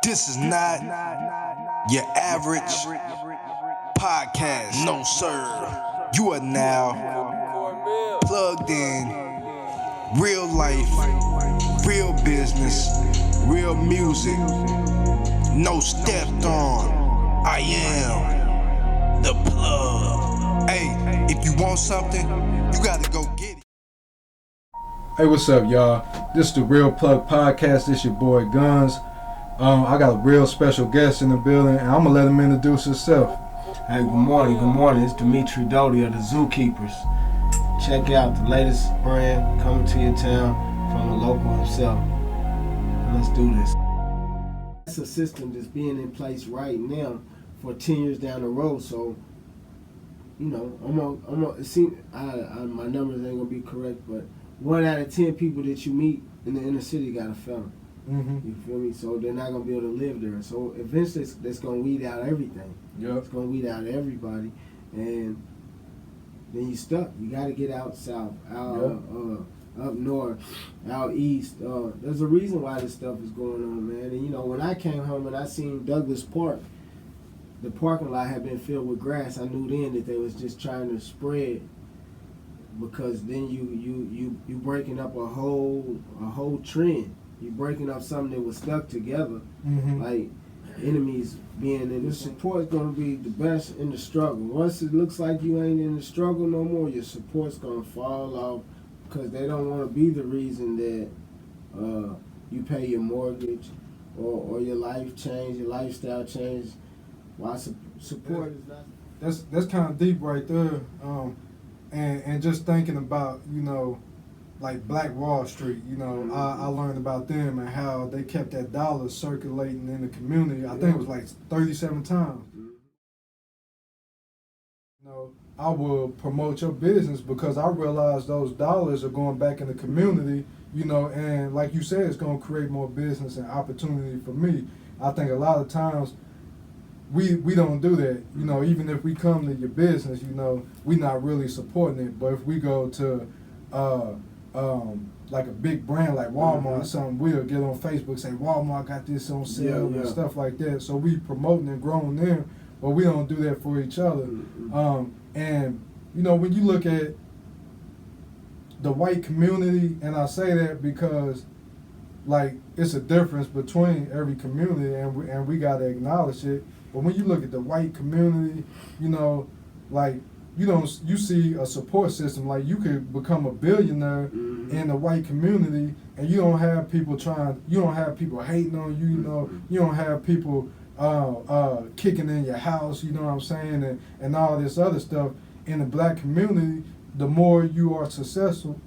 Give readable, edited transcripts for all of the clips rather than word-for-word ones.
This is not your average podcast. No, sir. You are now plugged in. Real life, real business, real music. No stepped on. I am the plug. Hey, if you want something, you gotta go get it. Hey, what's up, y'all? This is the Real Plug Podcast. This your boy Guns. I got a real special guest in the building, and I'm gonna let him introduce himself. Hey, good morning. It's Dmitri Doughty of the Zou-Keeperz. Check out the latest brand coming to your town from the local himself. Let's do this. It's a system that's being in place right now for 10 years down the road. So, you know, my numbers ain't gonna be correct, but 1 out of 10 people that you meet in the inner city got a felon. Mm-hmm. You feel me? So they're not gonna be able to live there. So eventually, that's gonna weed out everything. Yep. It's gonna weed out everybody, and then you stuck. You got to get out south, up north, out east. There's a reason why this stuff is going on, man. And you know, when I came home and I seen Douglas Park, the parking lot had been filled with grass. I knew then that they was just trying to spread, because then you breaking up a whole trend. You breaking up something that was stuck together, like enemies being in. The support's gonna be the best in the struggle. Once it looks like you ain't in the struggle no more, your support's gonna fall off, because they don't want to be the reason that you pay your mortgage or your life change, your lifestyle change. Why support is not. That's kind of deep right there, and just thinking about, you know, like Black Wall Street, you know, I learned about them and how they kept that dollar circulating in the community. I think it was like 37 times. You know, I will promote your business because I realize those dollars are going back in the community, you know, and like you said, it's going to create more business and opportunity for me. I think a lot of times we don't do that, you know. Even if we come to your business, you know, we not really supporting it. But if we go to like a big brand like Walmart or something, we'll get on Facebook, say Walmart got this on sale and stuff like that. So we promoting and growing them, but we don't do that for each other. And you know, when you look at the white community, and I say that because like it's a difference between every community, and we gotta acknowledge it. But when you look at the white community, you know, like you see a support system. Like you could become a billionaire in the white community, and you don't have people hating on you, you know, you don't have people kicking in your house, you know what I'm saying, and all this other stuff. In the black community, the more you are successful,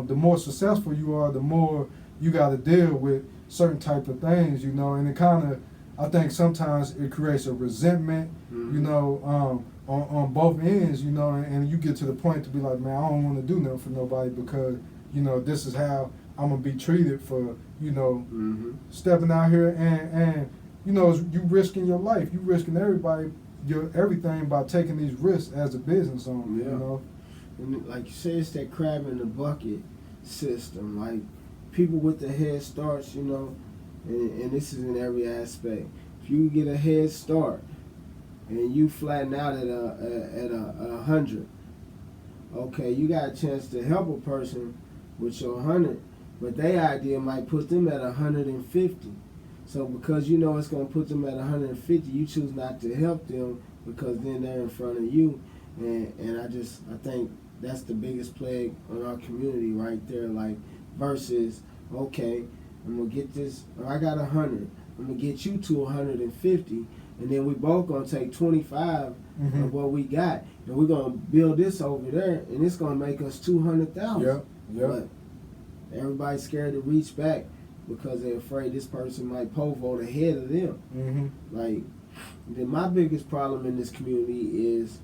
the more successful you are, the more you got to deal with certain type of things, you know, and it kind of, I think sometimes it creates a resentment, you know, on both ends, you know, and you get to the point to be like, man, I don't want to do nothing for nobody because, you know, this is how I'm going to be treated for, you know, stepping out here and, you know, you risking your life. You risking everything by taking these risks as a business owner, you know. And like you say, it's that crab in the bucket system. Like people with the head starts, you know, and this is in every aspect. If you get a head start, and you flatten out at 100, okay, you got a chance to help a person with your 100, but their idea might put them at 150. So because you know it's going to put them at 150, you choose not to help them because then they're in front of you. And I think that's the biggest plague on our community right there. Like versus, okay, I'm going to get this, I got 100, I'm going to get you to 150. And then we both gonna take 25 of what we got, and we're gonna build this over there, and it's gonna make us 200,000. But everybody's scared to reach back because they're afraid this person might pole vote ahead of them. Like, then my biggest problem in this community is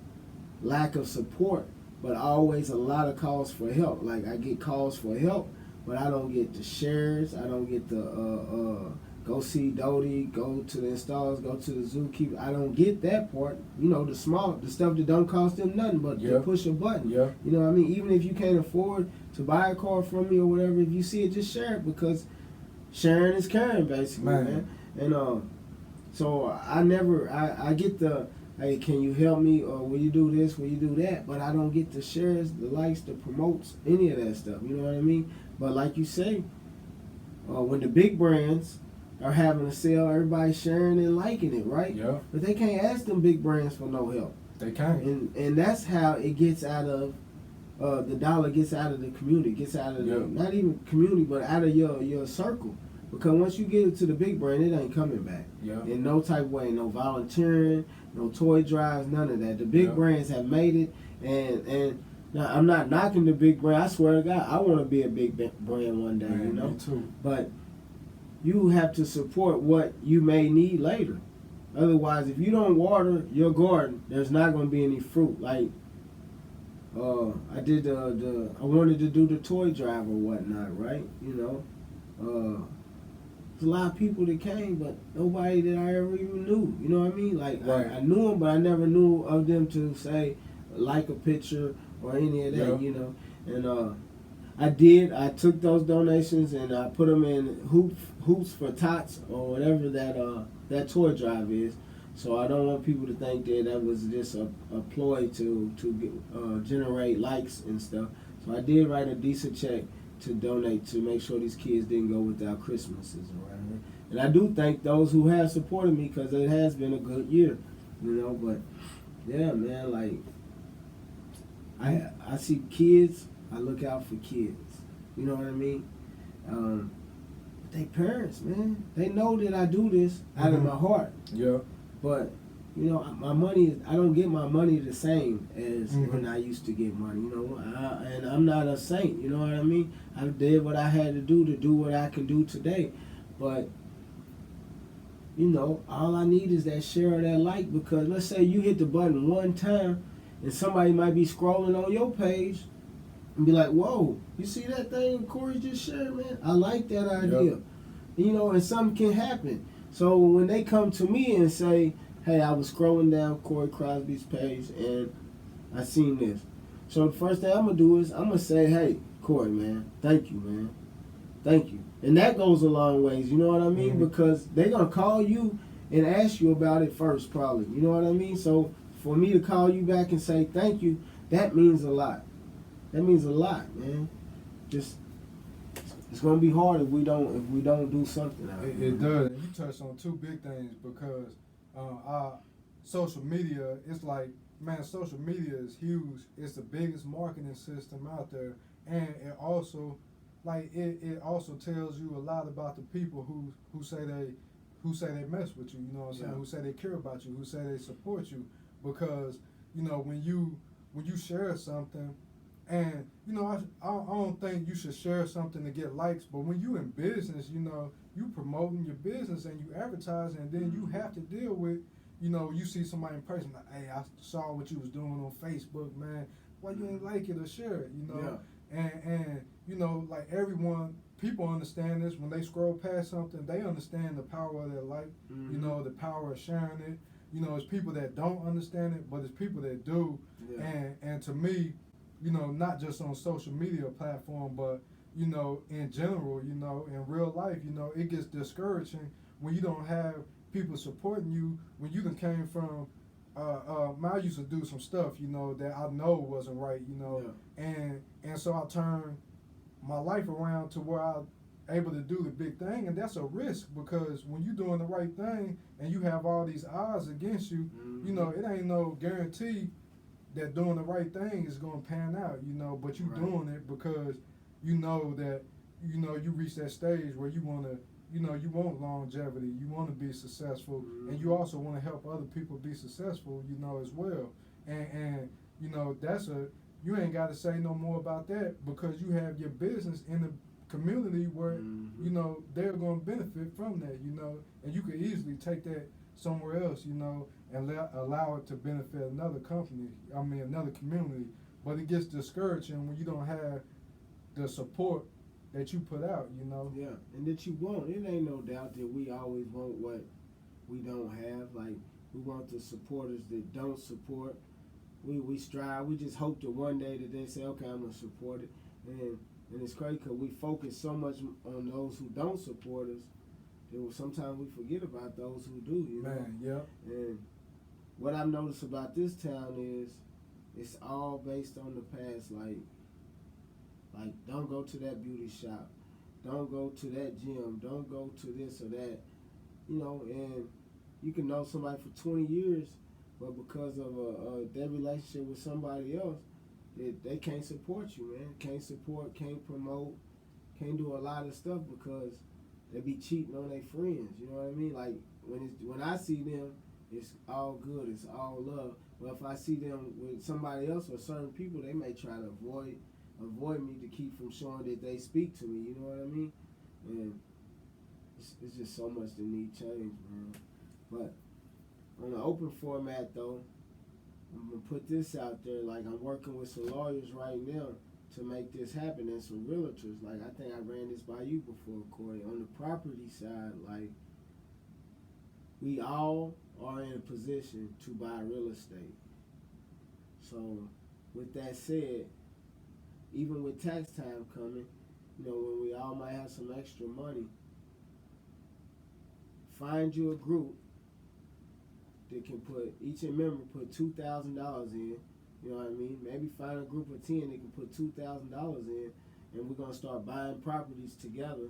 lack of support, but always a lot of calls for help. Like I get calls for help, but I don't get the shares. I don't get the go see Doughty, go to the installers, go to the Zou-Keeperz. I don't get that part. You know, the stuff that don't cost them nothing but to push a button. You know what I mean? Even if you can't afford to buy a car from me or whatever, if you see it, just share it, because sharing is caring, basically, man. And So I get the, hey, can you help me, or will you do this, will you do that? But I don't get the shares, the likes, the promotes, any of that stuff. You know what I mean? But like you say, when the big brands are having a sale, everybody's sharing and liking it, right? Yeah. But they can't ask them big brands for no help. They can't. And that's how it gets out of, the dollar gets out of the community, gets out of the, not even community, but out of your circle. Because once you get it to the big brand, it ain't coming back. Yeah. In no type of way. No volunteering, no toy drives, none of that. The big brands have made it, and now I'm not knocking the big brand. I swear to God, I want to be a big brand one day, Man, you know? me too. But you have to support what you may need later. Otherwise, if you don't water your garden, there's not going to be any fruit. Like, I did I wanted to do the toy drive or whatnot, right? You know, there's a lot of people that came, but nobody that I ever even knew. You know what I mean? Like, right. I knew them, but I never knew of them to say, like a picture or any of that, you know. And I took those donations and I put them in hoops for tots or whatever that toy drive is. So I don't want people to think that was just a ploy to generate likes and stuff. So I did write a decent check to donate to make sure these kids didn't go without Christmases around here. And I do thank those who have supported me because it has been a good year, you know. But yeah, man, like I see kids, I look out for kids. You know what I mean? They parents, man, they know that I do this out of my heart. Yeah. But you know, my money, I don't get my money the same as when I used to get money, you know, and I'm not a saint, you know what I mean? I did what I had to do what I can do today. But, you know, all I need is that share of that like, because let's say you hit the button one time and somebody might be scrolling on your page and be like, whoa, you see that thing Corey just shared, man? I like that idea. Yep. You know, and something can happen. So when they come to me and say, hey, I was scrolling down Corey Crosby's page and I seen this. So the first thing I'm going to do is I'm going to say, hey, Corey, man, thank you, man. Thank you. And that goes a long ways, you know what I mean? Because they're going to call you and ask you about it first, probably. You know what I mean? So for me to call you back and say thank you, that means a lot. That means a lot, man. Just, it's going to be hard if we don't do something out here. It does. You touched on two big things because our social media, it's like, man, social media is huge. It's the biggest marketing system out there. And it also, like, it also tells you a lot about the people who say they mess with you, you know what I'm saying? Who say they care about you, who say they support you. Because, you know, when you share something, and, you know, I don't think you should share something to get likes, but when you in business, you know, you promoting your business and you advertising, and then you have to deal with, you know, you see somebody in person, like, hey, I saw what you was doing on Facebook, man. Why you ain't like it or share it, you know? Yeah. And you know, like people understand this. When they scroll past something, they understand the power of their like, you know, the power of sharing it. You know, it's people that don't understand it, but it's people that do. Yeah. And to me, you know, not just on social media platform, but, you know, in general, you know, in real life, you know, it gets discouraging when you don't have people supporting you, when you done came from, I used to do some stuff, you know, that I know wasn't right, you know, and so I turned my life around to where I'm able to do the big thing, and that's a risk, because when you're doing the right thing and you have all these odds against you, you know, it ain't no guarantee that doing the right thing is going to pan out, you know, but you doing it because you know that, you know, you reach that stage where you want to, you know, you want longevity, you want to be successful, and you also want to help other people be successful, you know, as well. And you know, you ain't got to say no more about that, because you have your business in the community where, you know, they're going to benefit from that, you know, and you could easily take that somewhere else, you know, and allow it to benefit another community. But it gets discouraging when you don't have the support that you put out, you know. Yeah, and that you want. It ain't no doubt that we always want what we don't have. Like, we want the supporters that don't support. We strive. We just hope that one day that they say, okay, I'm going to support it. And it's crazy because we focus so much on those who don't support us sometimes we forget about those who do, you know. Man, yeah. And what I've noticed about this town is it's all based on the past. Like don't go to that beauty shop, don't go to that gym, don't go to this or that, you know. And you can know somebody for 20 years, but because of their relationship with somebody else, they can't support you, man. Can't support, can't promote, can't do a lot of stuff because they be cheating on their friends. You know what I mean? Like when I see them, it's all good, it's all love. But if I see them with somebody else or certain people, they may try to avoid me to keep from showing that they speak to me. You know what I mean? And it's just so much that need change, man. But on the open format, though, I'm gonna put this out there. Like, I'm working with some lawyers right now to make this happen, and some realtors. Like, I think I ran this by you before, Corey. On the property side, like, we all are in a position to buy real estate. So, with that said, even with tax time coming, you know, when we all might have some extra money, find you a group that can put, each member put $2,000 in, you know what I mean? Maybe find a group of 10 that can put $2,000 in, and we're gonna start buying properties together,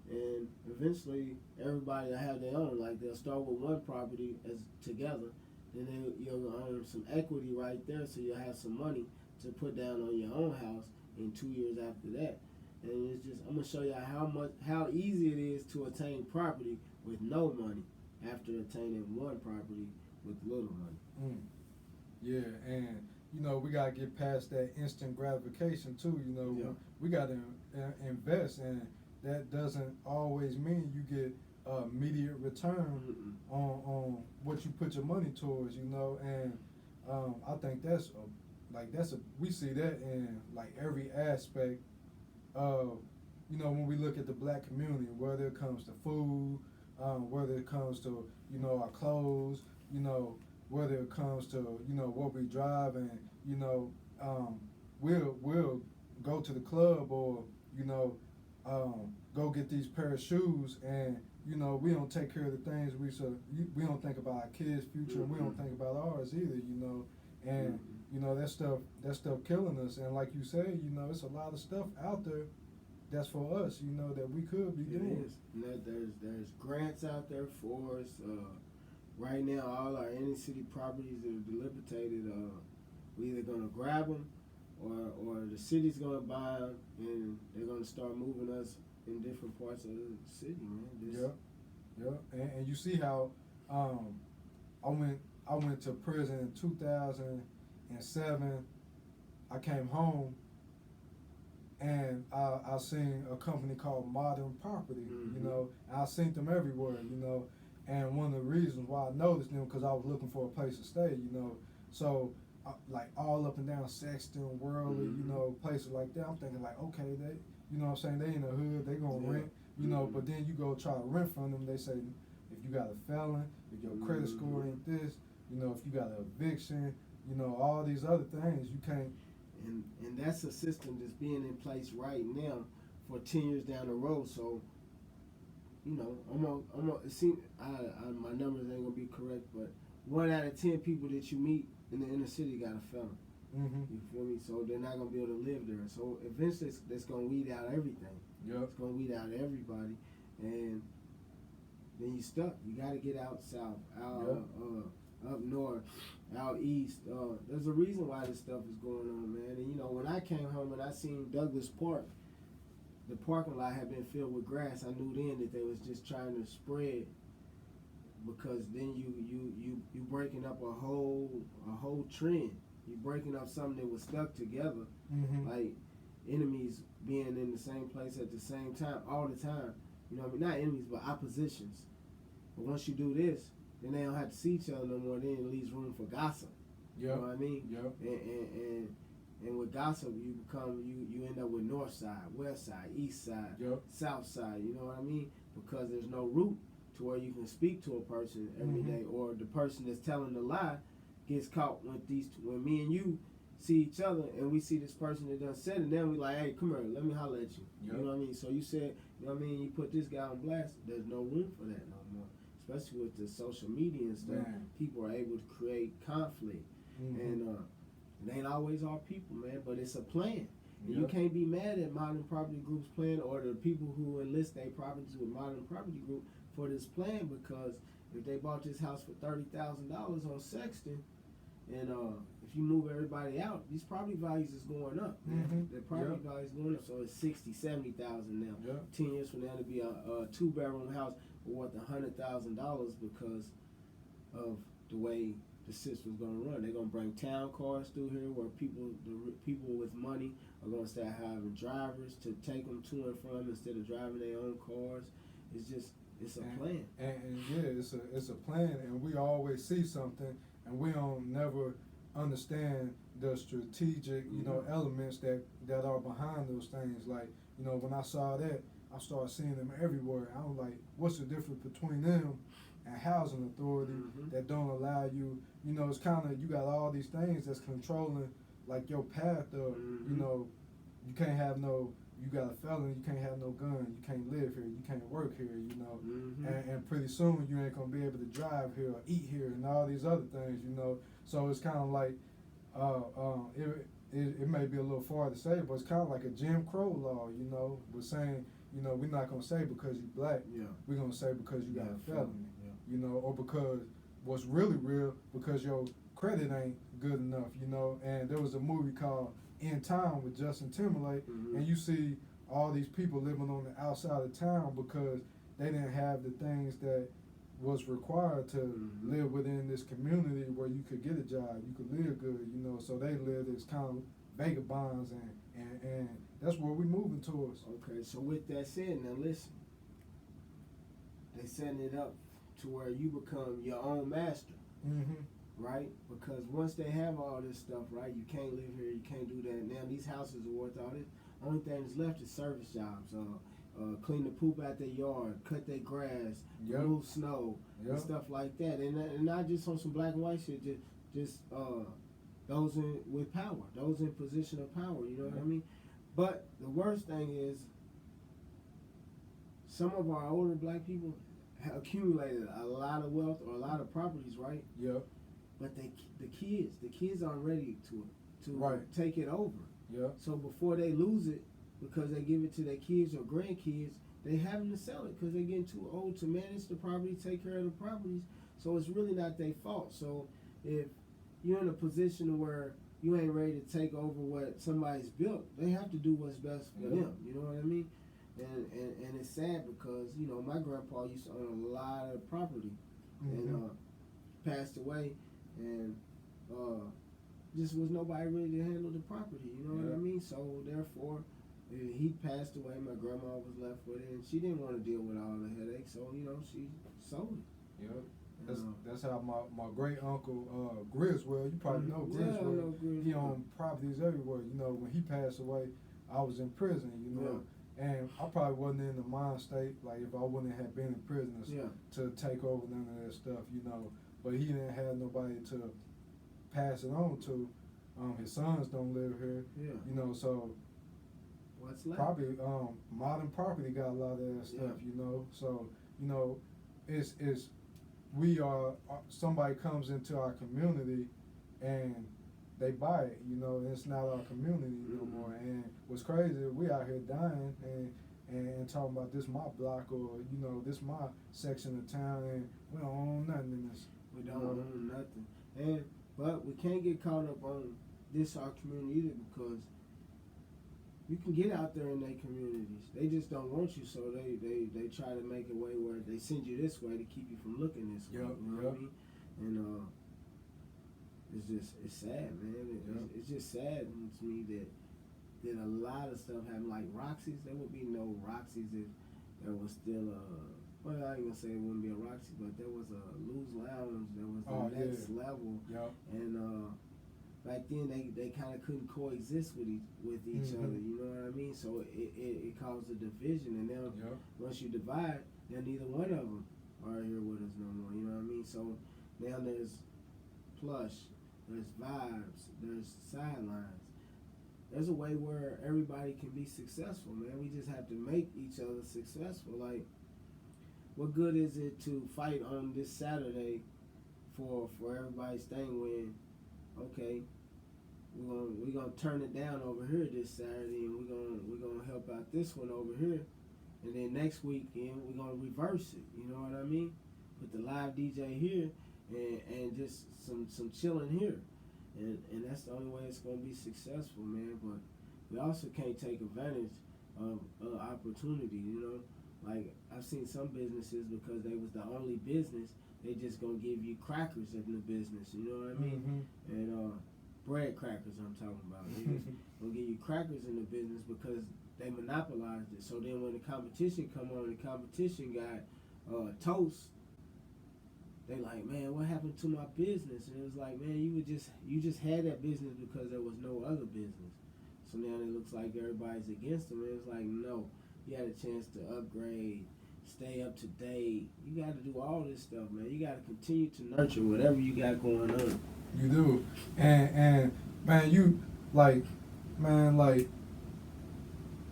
and eventually everybody will have their own. Like, they'll start with one property as together, then you'll earn some equity right there, so you'll have some money to put down on your own house in 2 years after that. And it's just, I'm gonna show you how easy it is to attain property with no money after attaining one property with little money. Yeah, and you know, we gotta get past that instant gratification too. You know, Yeah. we gotta invest, and that doesn't always mean you get immediate return on what you put your money towards. You know, and I think we see that in like every aspect of, you know, when we look at the black community, whether it comes to food, whether it comes to, you know, our clothes, you know, whether it comes to, you know, what we drive, and, you know, we'll go to the club, or, you know, go get these pair of shoes, and, you know, we don't take care of the things we don't think about our kids' future, and we don't think about ours either, you know, and you know, that stuff killing us. And like you say, you know, it's a lot of stuff out there that's for us, you know, that we could be doing. It is. And there's grants out there for us. Right now, all our inner city properties that are deliberated, we're either gonna grab them, or the city's gonna buy them, and they're gonna start moving us in different parts of the city, man. Yeah. And you see how I went to prison in 2007. I came home, and I seen a company called Modern Property, you know, and I seen them everywhere, you know. And one of the reasons why I noticed them, because I was looking for a place to stay, you know. So, like, all up and down Sexton, Worley, you know, places like that. I'm thinking, like, okay, they, you know what I'm saying, they in the hood, they gonna rent, you know. But then you go try to rent from them, they say, if you got a felon, if your credit score ain't this, you know, if you got an eviction, you know, all these other things, you can't. And that's a system that's being in place right now for 10 years down the road. So, you know, my numbers ain't gonna be correct, but 1 out of 10 people that you meet in the inner city got a felon. You feel me? So they're not gonna be able to live there. So eventually, that's gonna weed out everything. Yep. It's gonna weed out everybody, and then you stuck. You gotta get out south, up north, out east. There's a reason why this stuff is going on, man. And you know, when I came home and I seen Douglas Park, the parking lot had been filled with grass. I knew then that they was just trying to spread, because then you breaking up a whole trend. You breaking up something that was stuck together, like enemies being in the same place at the same time all the time. You know what I mean? Not enemies, but oppositions. But once you do this, then they don't have to see each other no more. Then it leaves room for gossip. You know what I mean? And with gossip, you end up with north side, west side, east side, south side. You know what I mean? Because there's no root to where you can speak to a person every day, or the person that's telling the lie gets caught with when me and you see each other and we see this person that done said it, and then we like, hey, come here, let me holler at you. You know what I mean? So you said You know what I mean? You put this guy on blast, there's no room for that no more. Especially with the social media and stuff, people are able to create conflict. And it ain't always our people, man, but it's a plan. And you can't be mad at Modern Property Group's plan or the people who enlist their properties with Modern Property Group for this plan, because if they bought this house for $30,000 on Sexton, and if you move everybody out, these property values is going up. The property value is going up, so it's 60, 70,000 now. 10 years from now, it'll be a 2-bedroom house worth $100,000 because of the way the system's gonna run. They're gonna bring town cars through here, where the people with money are gonna start having drivers to take them to and from instead of driving their own cars. It's a plan. And yeah, it's a plan, and we always see something, and we don't never understand the strategic, elements that are behind those things. Like, when I saw that, I started seeing them everywhere. I was like, what's the difference between them and housing authority that don't allow you? It's kind of, you got all these things that's controlling like your path of, you can't have no. You got a felony, you can't have no gun, you can't live here, you can't work here, and pretty soon you ain't gonna be able to drive here or eat here and all these other things, So it's kind of like, it may be a little far to say, but it's kind of like a Jim Crow law, We're saying, we're not gonna say because you black, we're gonna say because you got a felony, or because what's really real, because your credit ain't good enough, And there was a movie called In Town with Justin Timberlake, and you see all these people living on the outside of town because they didn't have the things that was required to live within this community where you could get a job, you could live good, so they lived as kind of vagabonds, and that's where we're moving towards. Okay, so with that said, now listen, they setting it up to where you become your own master. Right? Because once they have all this stuff, right, you can't live here, you can't do that. Now these houses are worth all this. Only thing that's left is service jobs. Clean the poop out their yard, cut their grass, remove snow, and stuff like that. And not just on some black and white shit, just those with power, those in position of power, you know what I mean? But the worst thing is, some of our older black people have accumulated a lot of wealth or a lot of properties, right? But the kids aren't ready to take it over. So before they lose it, because they give it to their kids or grandkids, they having to sell it because they're getting too old to manage the property, take care of the properties. So it's really not their fault. So if you're in a position where you ain't ready to take over what somebody's built, they have to do what's best for them. You know what I mean? And it's sad because, my grandpa used to own a lot of property and passed away. And just was nobody really to handle the property, you know what I mean? So therefore, he passed away. My grandma was left with it, and she didn't want to deal with all the headaches. So she sold it. That's how my great uncle Griswold, you probably know Griswold. He owned properties everywhere. When he passed away, I was in prison. And I probably wasn't in the mind state, like if I wouldn't have been in prison to take over none of that stuff, But he didn't have nobody to pass it on to. His sons don't live here, So what's left? Probably Modern Property got a lot of that stuff, So it's we are somebody comes into our community and they buy it, and it's not our community no more. And what's crazy, we out here dying and talking about this my block or this my section of town, and we don't own nothing in this. We don't own nothing. But we can't get caught up on this our community either, because you can get out there in their communities. They just don't want you, so they try to make a way where they send you this way to keep you from looking this way. You know what I mean? And it's sad, man. It's just sad to me that a lot of stuff happened. Like Roxy's, there would be no Roxy's if there was still well, I ain't gonna say it wouldn't be a Roxy, but there was a Lou's Lounge. There was the next level, and back then they kind of couldn't coexist with each other. You know what I mean? So it caused a division, and now once you divide, then neither one of them are here with us no more. You know what I mean? So now there's Plush, there's Vibes, there's Sidelines. there's a way where everybody can be successful, man. We just have to make each other successful. Like, what good is it to fight on this Saturday for everybody's thing when, okay, we're gonna turn it down over here this Saturday, and we're gonna help out this one over here, and then next weekend we're gonna reverse it. You know what I mean? Put the live DJ here and just some chilling here, and that's the only way it's gonna be successful, man. But we also can't take advantage of opportunity. You know, like I've seen some businesses, because they was the only business, they just gonna give you crackers in the business. You know what I mean? Mm-hmm. And bread crackers, I'm talking about. They just gonna give you crackers in the business because they monopolized it. So then when the competition come on, the competition got toast. They like, man, what happened to my business? And it was like, man, you just had that business because there was no other business. So now it looks like everybody's against them. And it's like, no, you had a chance to upgrade, stay up to date. You got to do all this stuff, man. You got to continue to nurture whatever you got going on. You do, and man, you like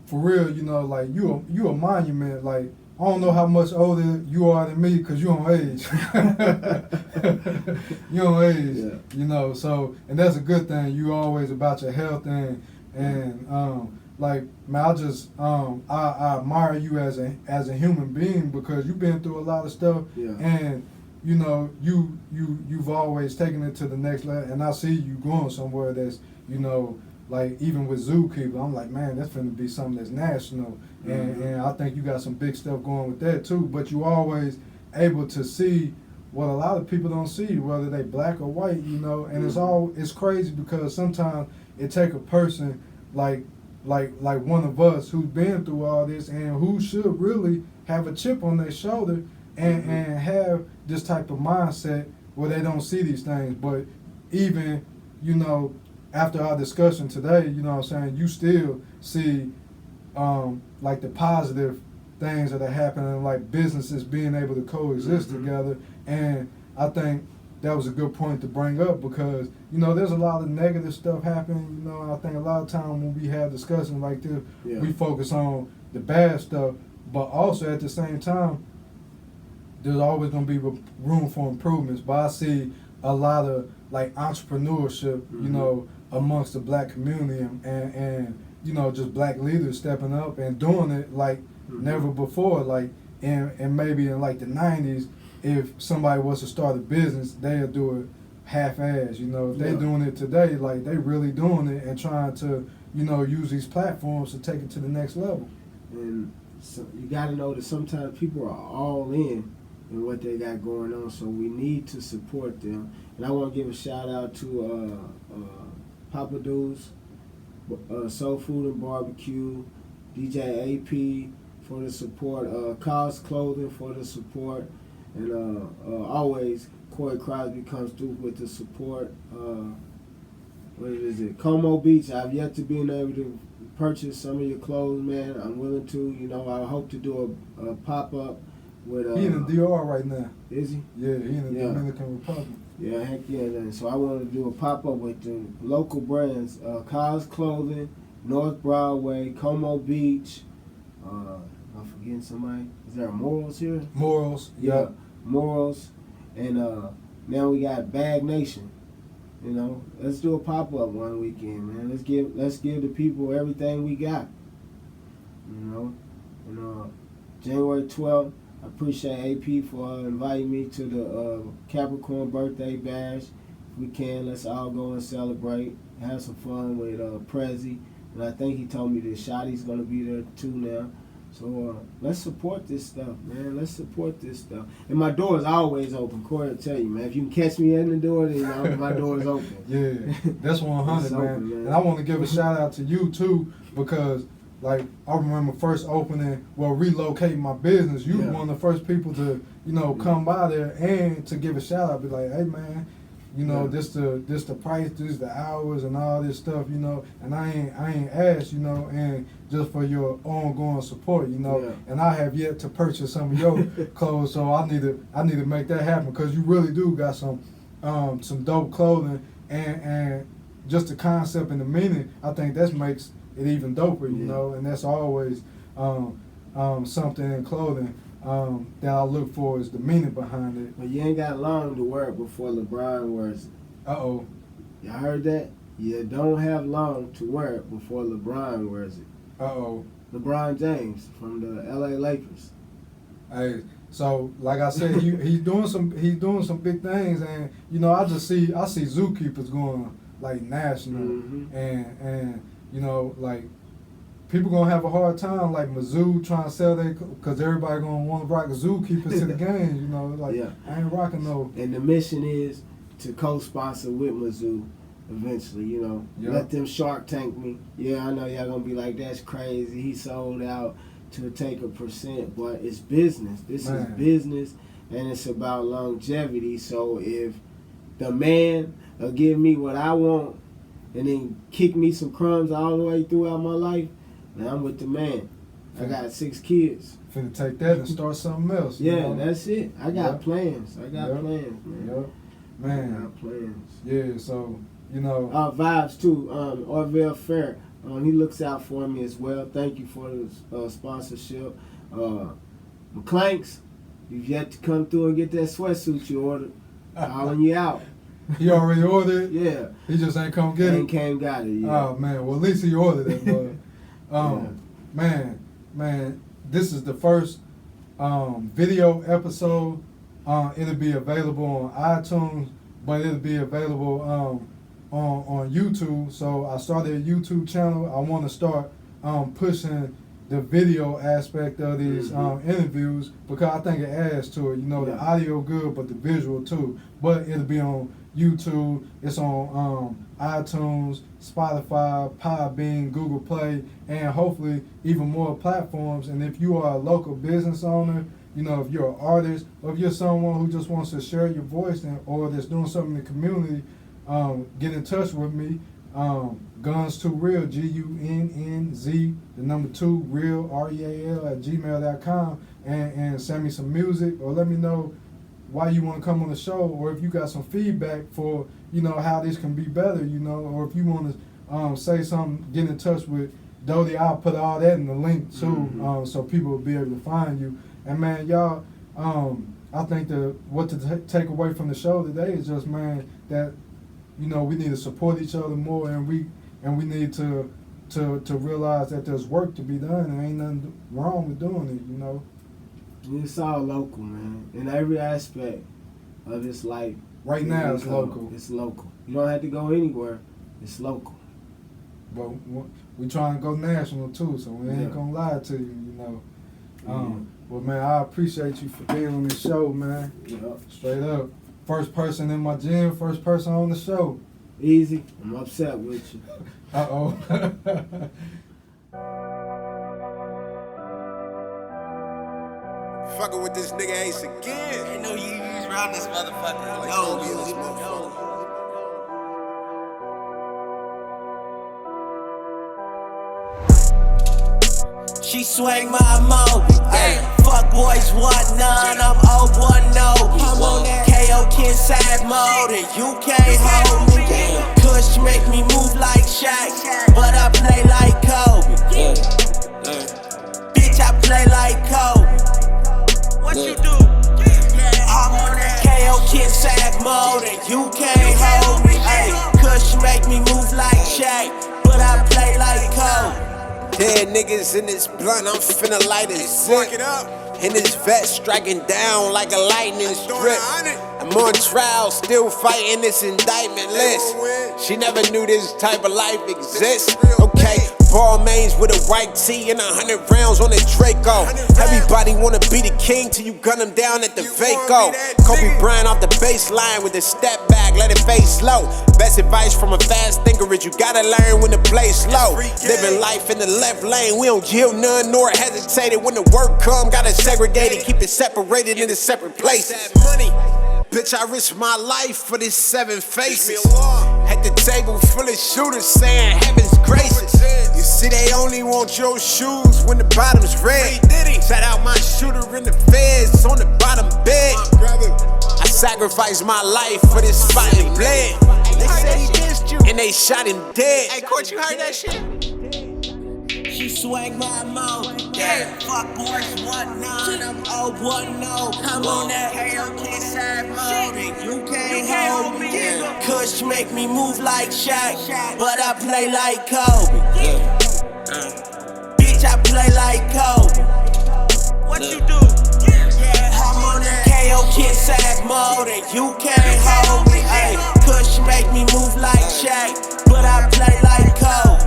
for real, you know, like you a monument. Like, I don't know how much older you are than me, because you on age. You on age, yeah. You know. So, and that's a good thing. You always about your health and like, man, I admire you as a human being, because you've been through a lot of stuff, yeah. And you know, you've always taken it to the next level, and I see you going somewhere that's, you know, like even with Zou-Keeperz, I'm like, man, that's finna be something that's national, and I think you got some big stuff going with that too. But you always able to see what a lot of people don't see, whether they black or white, you know. And it's crazy, because sometimes it take a person like one of us who's been through all this and who should really have a chip on their shoulder and have this type of mindset where they don't see these things. But even, you know, after our discussion today, you know what I'm saying, you still see like the positive things that are happening, like businesses being able to coexist together. And I think that was a good point to bring up, because, you know, there's a lot of negative stuff happening. You know, I think a lot of time when we have discussions like this, we focus on the bad stuff, but also at the same time, there's always going to be room for improvements. But I see a lot of like entrepreneurship, you know, amongst the black community, and you know, just black leaders stepping up and doing it like never before. Like, and maybe in like the 90s, if somebody was to start a business, they'll do it half-ass. You know, if they doing it today, like they really doing it and trying to, you know, use these platforms to take it to the next level. And so you got to know that sometimes people are all in what they got going on, so we need to support them. And I want to give a shout out to Papa Do's, Soul Food and Barbecue, DJ AP for the support, Cause Clothing for the support, and always Corey Crosby comes through with the support. What is it? Como Beach. I've yet to be able to purchase some of your clothes, man. I'm willing to. You know, I hope to do a pop-up with. He in the DR right now. Is he? Yeah, he in the Dominican Republic. Yeah, heck yeah. Then. So I want to do a pop-up with the local brands, Cause Clothing, North Broadway, Como Beach. I'm forgetting somebody. Is there a Morals here? Morals. Yeah, Morals. And now we got Bag Nation. You know, let's do a pop-up one weekend, man. Let's give the people everything we got. You know, and January 12th, I appreciate AP for inviting me to the Capricorn birthday bash. If we can, let's all go and celebrate, have some fun with Prezi. And I think he told me that Shotty's gonna be there too now. So let's support this stuff, man. Let's support this stuff. And my door is always open. Corey will tell you, man. If you can catch me in the door, then my door is open. Yeah, that's 100, man. Open, man. And I want to give a shout out to you too, because like I remember first relocating my business. You were one of the first people to, you know, come by there and to give a shout out. Be like, hey man, you know, this the price, this the hours and all this stuff, you know, and I ain't asked, you know, and just for your ongoing support, you know, and I have yet to purchase some of your clothes, so I need to make that happen, because you really do got some dope clothing, and just the concept and the meaning, I think that makes it even doper, you know, and that's always something in clothing that I look for is the meaning behind it. But you ain't got long to wear it before LeBron wears it. Uh-oh. Y'all heard that? You don't have long to wear it before LeBron wears it. Uh-oh. LeBron James from the LA Lakers. Hey, so like I said, he's doing some big things, and you know I see Zou-Keeperz going like national, and you know like people gonna have a hard time like Mizzou trying to sell their, because everybody gonna want to rock Zou-Keeperz to the game, you know, like I ain't rocking no. And the mission is to co-sponsor with Mizzou eventually, you know. Let them Shark Tank me. Yeah, I know y'all gonna be like, that's crazy, he sold out to take a %, but it's business. This is business, and it's about longevity. So if the man will give me what I want and then kick me some crumbs all the way throughout my life, man, I'm with the man. I got 6 kids. Finna take that and start something else. Yeah, you know? That's it. I got plans. I got plans, man. Man. I got plans. Yeah, so, you know. Vibes too. Orville Fair. He looks out for me as well. Thank you for the sponsorship. McClanks, you've yet to come through and get that sweatsuit you ordered. Calling you out. He already ordered it? Yeah. He just ain't come get it? Ain't came got it yet. Oh, man. Well, at least he ordered it, but man, this is the first video episode. It'll be available on iTunes, but it'll be available on YouTube. So I started a YouTube channel. I want to start pushing the video aspect of these interviews, because I think it adds to it. You know, the audio good, but the visual too. But it'll be on YouTube. It's on iTunes, Spotify, Podbean, Google Play, and hopefully even more platforms. And if you are a local business owner, you know, if you're an artist, or if you're someone who just wants to share your voice or that's doing something in the community, get in touch with me. Guns Too Real, GUNNZ, the number 2 real REAL at gmail.com, and send me some music, or let me know why you want to come on the show, or if you got some feedback for, you know, how this can be better, you know, or if you want to say something, get in touch with Doughty. I'll put all that in the link too, so people will be able to find you. And man, y'all, I think what to take away from the show today is just, man, that, you know, we need to support each other more, and we need to realize that there's work to be done, and ain't nothing wrong with doing it, you know. It's all local, man. In every aspect of this life. Right now, it's local. It's local. You don't have to go anywhere. It's local. But we trying to go national too, so we ain't gonna lie to you, you know. Well, man, I appreciate you for being on this show, man. Straight up. First person in my gym, first person on the show. Easy. I'm upset with you. Uh-oh. Fucking with this nigga Ace again. Ain't no use around this motherfucker. Like No. this motherfucker. She swing my mobi. Fuck boys, want none. I'm old boy, no. I'm on that KO Kid side mode, and you can't hold me. Kush make me move like Shaq, but I play like Kobe. Bitch, I play like Kobe. What you do? I'm on that KO Kid side mode, and you can't hold me. Kush make me move like Shaq, but I play like Kobe. Dead niggas in this blunt, I'm finna light it. Work it up. In this vest, striking down like a lightning strip. I'm on trial, still fighting this indictment list. She never knew this type of life exists. Okay, Paul Maines with a white tee and 100 rounds on his Draco. Everybody wanna be the king till you gun him down at the Vaco. Kobe Bryant off the baseline with a step back, let it face slow. Best advice from a fast thinker is you gotta learn when to play slow. Living life in the left lane, we don't yield none nor hesitated. When the work come, gotta segregate it, keep it separated into separate places. Money. Bitch, I risk my life for this 7 faces. At the table full of shooters saying heaven's gracious. You see, they only want your shoes when the bottom's red. Shout out my shooter in the feds on the bottom bed. I sacrificed my life for this fighting bled. They said he dissed you, and they shot him dead. Hey, Court, you heard that shit? She swag my mouth, yeah. Fuck boys, 1-9, I'm 0-1-0. I'm on that KO side mode, and you can't hold me. Yeah. Kush make me move like Shaq, but I play like Kobe. Bitch, I play like Kobe. What you do? Yeah, I'm on that KO side mode, and you can't hold me. Ay, Kush make me move like Shaq, but I play like Kobe.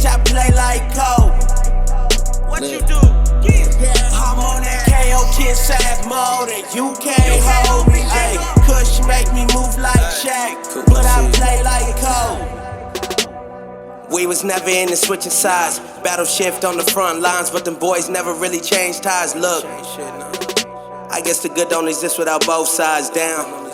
I play like Kobe. What you do? Yeah, I'm on that KO side mode, and you can't hold me. Ay, Kush make me move like Shaq, but I play like Kobe. We was never in the switching sides. Battle shift on the front lines, but them boys never really changed ties. Look, I guess the good don't exist without both sides down.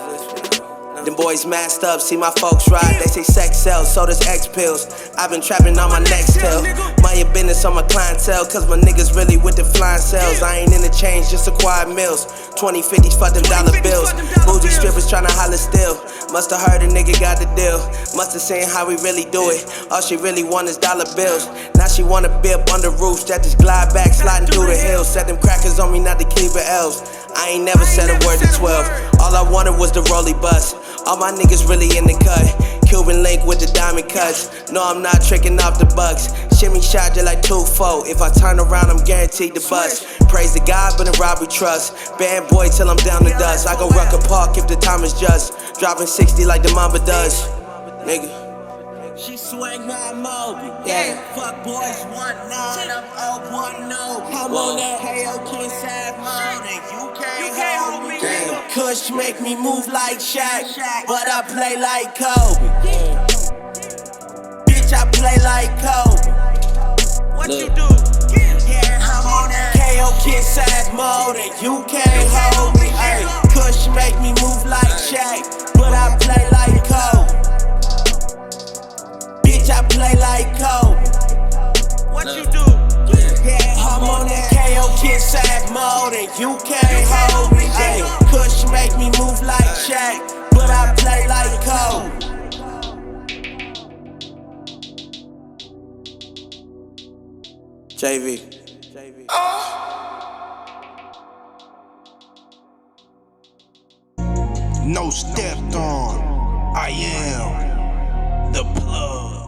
Them boys masked up, see my folks ride. They say sex sells, so does X pills. I've been trapping on my next tail. Mind your business on my clientele, cause my niggas really with the flying cells. I ain't in the change, just acquired mills. 20, 50s, fuck them dollar bills. Bougie strippers tryna holler still. Musta heard a nigga got the deal. Musta seen how we really do it. All she really want is dollar bills. Now she wanna bip under roofs that just glide back, sliding through the hills. Set them crackers on me, not the Cleaver L's. I ain't never said a word to 12. All I wanted was the rolly bus. All my niggas really in the cut. Cuban link with the diamond cuts. No, I'm not tricking off the bucks. Shimmy shot just like 2-4. If I turn around, I'm guaranteed to bust. Praise to God, but in rob we trust. Bad boy till I'm down to dust. I go Rucker Park if the time is just. Dropping 60 like the Mamba does. Nigga. She swang my mobile, yeah. Fuck boys, 1-9, I'm 0-1-0. I'm on that KO side mode, and you can't hold me. Damn. Kush make me move like Shaq, but I play like Kobe. Bitch, I play like Kobe. What you do? Yeah, I'm on that KO side mode, and you can't hold me. Ay, Kush make me move like Shaq, but I play like Kobe. I play like Kobe. What you do? Yeah, I'm on that KO side mode, and you can't hold me. Ay, Kush make me move like Shaq, but I play like Kobe. JV. No stepped on. I am the plug.